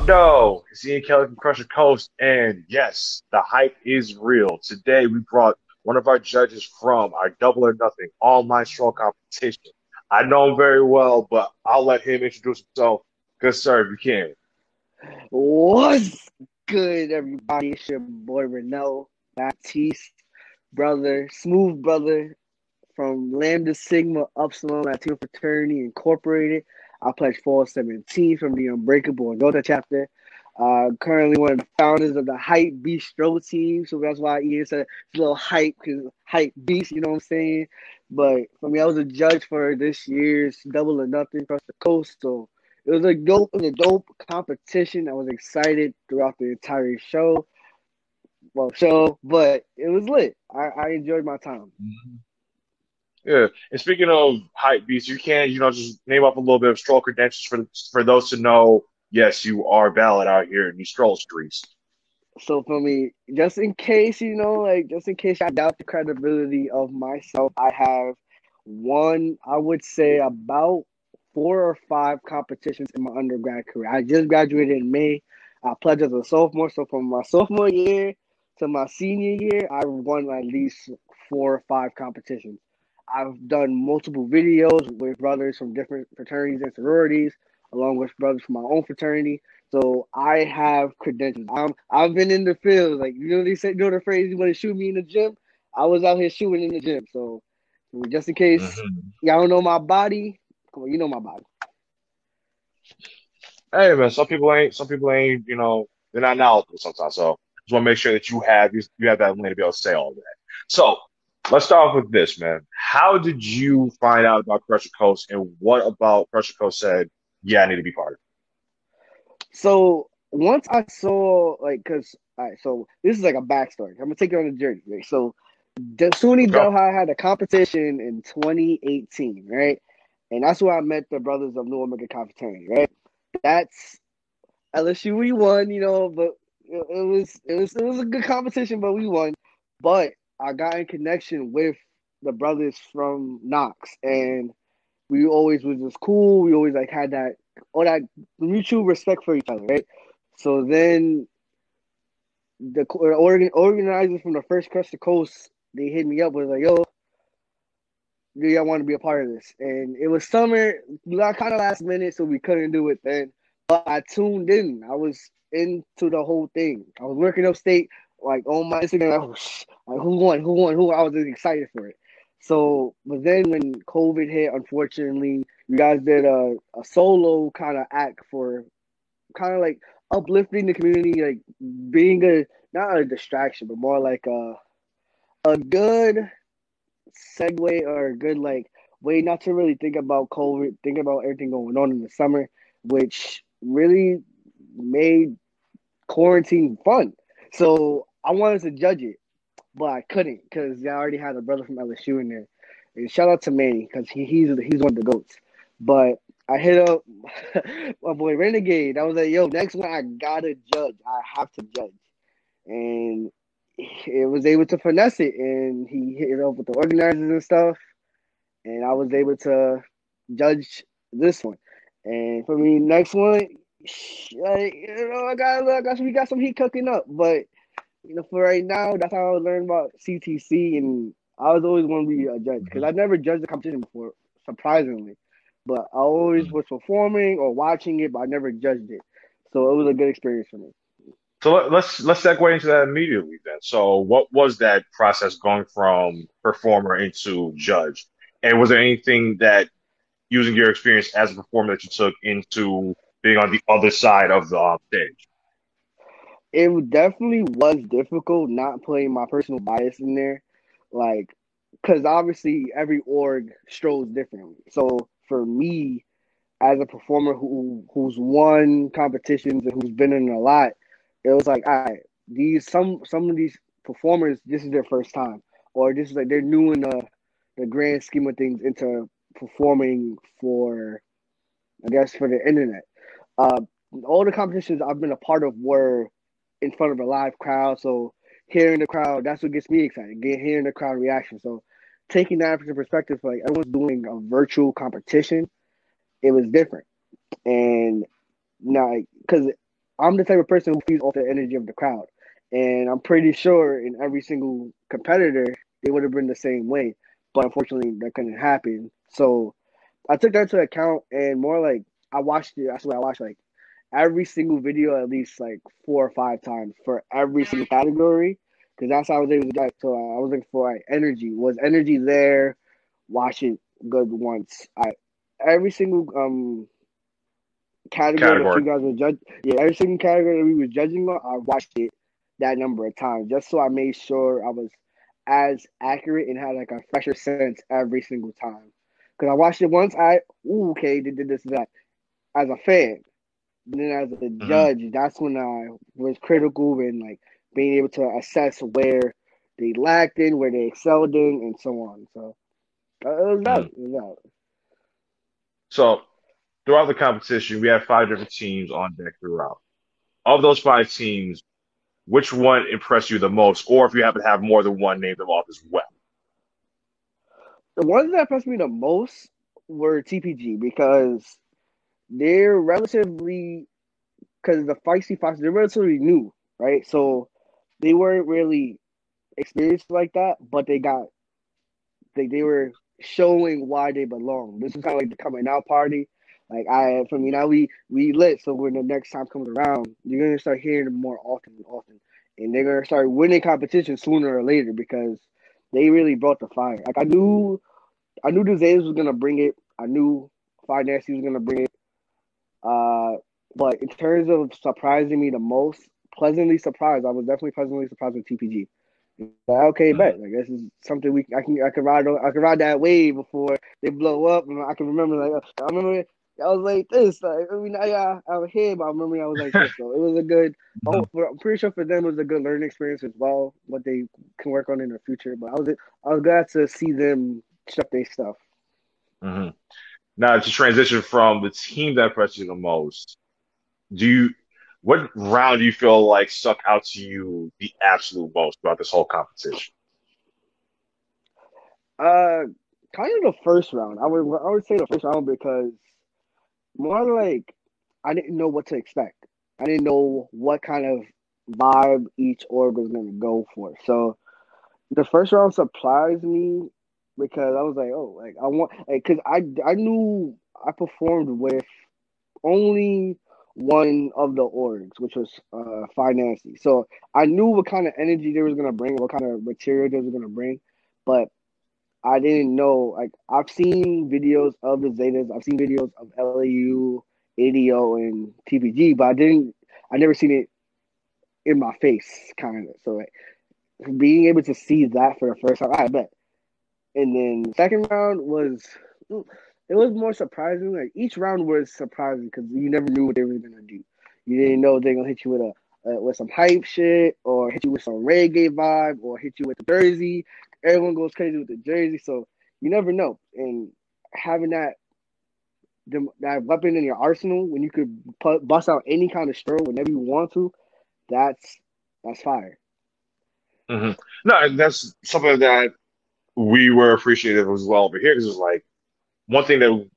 Up, though? It's Ian Kelly from Crusher Coast, and yes, the hype is real. Today, we brought one of our judges from our Double or Nothing online straw competition. I know him very well, but I'll let him introduce himself. Good sir, if you can. What's good, everybody? It's your boy Renell Baptiste, brother, smooth brother from Lambda Sigma Upsilon Latino Fraternity Incorporated. I pledge Fall 17 from the Unbreakable Adulta chapter. Currently one of the founders of the Hype Bistro team, so that's why Ian said it's a little hype because hype beast, you know what I'm saying? But for me, I was a judge for this year's Double or Nothing across the coast, so it was a dope competition. I was excited throughout the entire show, but it was lit. I enjoyed my time. Mhm. Yeah, and speaking of hype beats, you can, just name up a little bit of stroll credentials for those to know, yes, you are valid out here in these stroll streets. So for me, just in case, just in case I doubt the credibility of myself, I have I would say about 4 or 5 competitions in my undergrad career. I just graduated in May. I pledged as a sophomore. So from my sophomore year to my senior year, I won at least 4 or 5 competitions. I've done multiple videos with brothers from different fraternities and sororities, along with brothers from my own fraternity. So I have credentials. I've been in the field. Like they say, the phrase, "You want to shoot me in the gym?" I was out here shooting in the gym. So just in case Mhm. y'all don't know my body, come on, you know my body. Hey man, some people ain't, they're not knowledgeable sometimes. So just want to make sure that you have that lane to be able to say all that. So let's start off with this, man. How did you find out about Crusher Coast, and what about Crusher Coast said, yeah, I need to be part of So once I saw cause all right, so this is like a backstory. I'm gonna take you on a journey. Right? So it? SUNY Let's go. Delhi had a competition in 2018, right? And that's where I met the brothers of New American Confraternity, right? That's LSU. We won, but it was a good competition, but we won. But I got in connection with the brothers from Knox, and we always was just cool. We always like had that all that mutual respect for each other, right? So then the organizers from the first Crush the Coast, they hit me up, was like, "Yo, do y'all want to be a part of this?" And it was summer, we got kind of last minute, so we couldn't do it then. But I tuned in. I was into the whole thing. I was working upstate, like on my Instagram, like, like who won? Who won? Who? I was just excited for it. So, but then when COVID hit, unfortunately, you guys did a solo kind of act for kind of like uplifting the community, like being a not a distraction, but more like a good segue or a good like way not to really think about COVID, think about everything going on in the summer, which really made quarantine fun. So I wanted to judge it, but I couldn't because I already had a brother from LSU in there. And shout out to Manny because he's one of the goats. But I hit up my boy Renegade. I was like, yo, next one I gotta judge. I have to judge. And it was able to finesse it, and he hit it up with the organizers and stuff, and I was able to judge this one. And for me, next one, we got some heat cooking up. But for right now, that's how I learned about CTC, and I was always want to be a judge because Mhm. I never judged the competition before, surprisingly. But I always Mhm. was performing or watching it, but I never judged it. So it was a good experience for me. So let's segue into that immediately then. So what was that process going from performer into judge? And was there anything that using your experience as a performer that you took into being on the other side of the stage? It definitely was difficult not putting my personal bias in there, like, because obviously every org strolls differently. So for me, as a performer who's won competitions and who's been in a lot, it was like, all right, these some of these performers, this is their first time, or this is like they're new in the grand scheme of things into performing for, I guess, for the internet. Uh, all the competitions I've been a part of were in front of a live crowd, so hearing the crowd, that's what gets me excited. Hearing the crowd reaction. So taking that into perspective, like everyone's doing a virtual competition, it was different. And now, because I'm the type of person who feeds off the energy of the crowd. And I'm pretty sure in every single competitor, they would have been the same way. But unfortunately, that couldn't happen. So I took that into account and more like I watched it. I swear I watched like every single video at least like 4 or 5 times for every single category because that's how I was able to get. So I was looking for like, energy. Was energy there? Watch it good once. I every single category that category. you guys were judge. Yeah, every single category that we were judging on, I watched it that number of times just so I made sure I was as accurate and had like a fresher sense every single time. Because I watched it once, okay, they did this and that as a fan. But then as a Hmm. judge, that's when I was critical and like being able to assess where they lacked in, where they excelled in, and so on. So it was Hmm. valid. It was valid. So throughout the competition, we had 5 different teams on deck throughout. Of those 5 teams, which one impressed you the most, or if you happen to have more than one, name them off as well. The ones that impressed me the most were TPG because they're relatively because the feisty fox they're relatively new, right? So they weren't really experienced like that, but they were showing why they belong. This is kind of like the coming out party. Like for me now we lit. So when the next time comes around, you're gonna start hearing them more often and often, and they're gonna start winning competition sooner or later because they really brought the fire. Like I knew the Zayas was gonna bring it. I knew Five Nasty was gonna bring it. Uh, but in terms of surprising me the most, pleasantly surprised, I was definitely pleasantly surprised with TPG. Like, okay, bet. Hmm. Like this is something I can ride that wave before they blow up, and I can remember like I remember I was like this. Like I mean, I was here, but I remember I was like this. So it was a good. Oh, I'm pretty sure for them it was a good learning experience as well. What they can work on in the future. But I was glad to see them shut their stuff. Hmm. Now to transition from the team that impressed you the most, do you what round do you feel like stuck out to you the absolute most throughout this whole competition? Uh, kind of the first round. I would say the first round because more like I didn't know what to expect. I didn't know what kind of vibe each org was gonna go for. So the first round surprised me because I was like, oh, like I want, because I knew I performed with only one of the orgs, which was Financy. So I knew what kind of energy they was gonna bring, what kind of material they was gonna bring, but I didn't know. Like I've seen videos of the Zetas, I've seen videos of LAU, ADO, and TPG, but I never seen it in my face, kind of. So like, being able to see that for the first time, I bet. And then the second round it was more surprising. Like each round was surprising because you never knew what they were gonna do. You didn't know they're gonna hit you with some hype shit, or hit you with some reggae vibe, or hit you with the jersey. Everyone goes crazy with the jersey, so you never know. And having that weapon in your arsenal when you could bust out any kind of stroke whenever you want to, that's that's fire. Hmm. No, and that's something that we were appreciative as well over here because it's like one thing that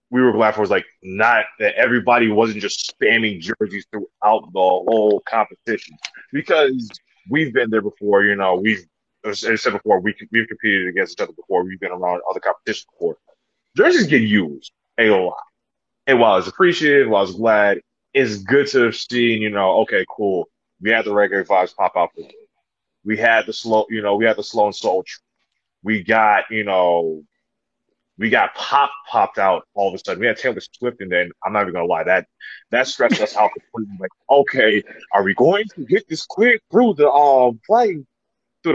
we were glad for was like not that everybody wasn't just spamming jerseys throughout the whole competition because we've been there before. As I said before, we've competed against each other before. We've been around other competitions before. Jerseys get used a lot, and while it's appreciated, while it's glad, it's good to have seen. Okay, cool. We had the regular vibes pop out for this. We had the slow, we had the slow and soul. We got, we got popped out all of a sudden. We had Taylor Swift, and then I'm not even gonna lie, that stressed us out completely. Like, okay, are we going to get this quick through the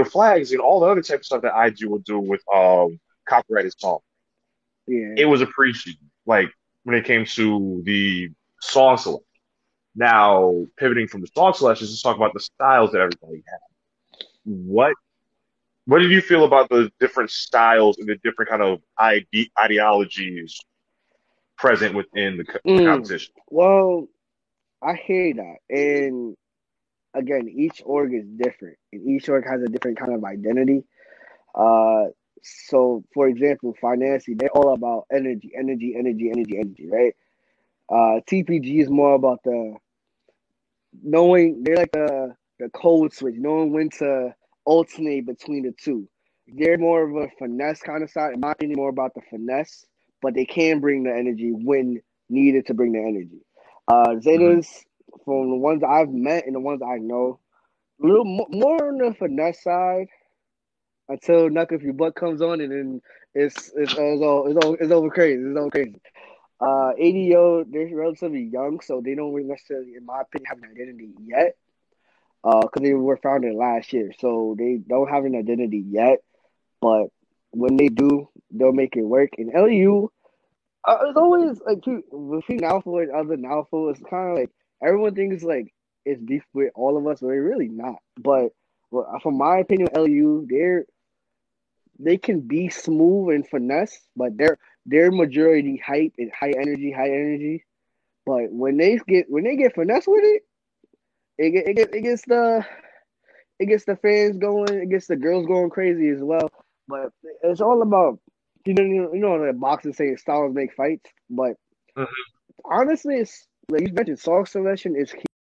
flags and all the other type of stuff that IG will do with copyrighted songs? It Yeah. was appreciated. Like when it came to the song selection. Now pivoting from the song selections, let's talk about the styles that everybody had. What what did you feel about the different styles and the different kind of ideologies present within the Mm. competition? Well, I hear that, and again, each org is different, and each org has a different kind of identity. Uh, so for example, Financy, they're all about energy, energy, energy, energy, energy, right? TPG is more about knowing they're like the code switch, knowing when to alternate between the two. They're more of a finesse kind of side. In my opinion, more about the finesse, but they can bring the energy when needed to bring the energy. Hmm. Zetas, from the ones I've met and the ones I know, a little more on the finesse side until Knuck If Your Butt comes on, and then it's over crazy. It's over crazy. ADO, they're relatively young, so they don't really necessarily, in my opinion, have an identity yet. Because they were founded last year, so they don't have an identity yet. But when they do, they'll make it work. And LU, it's always like between Alpha and other Alpha, it's kind of like everyone thinks like it's beef with all of us, but they're really not. But well, from my opinion, LU, they can be smooth and finesse, but they're majority hype and high energy, high energy. But when they get finesse with it, it gets the fans going, it gets the girls going crazy as well. But it's all about the boxing saying styles make fights. But honestly, it's like you mentioned, song selection is key.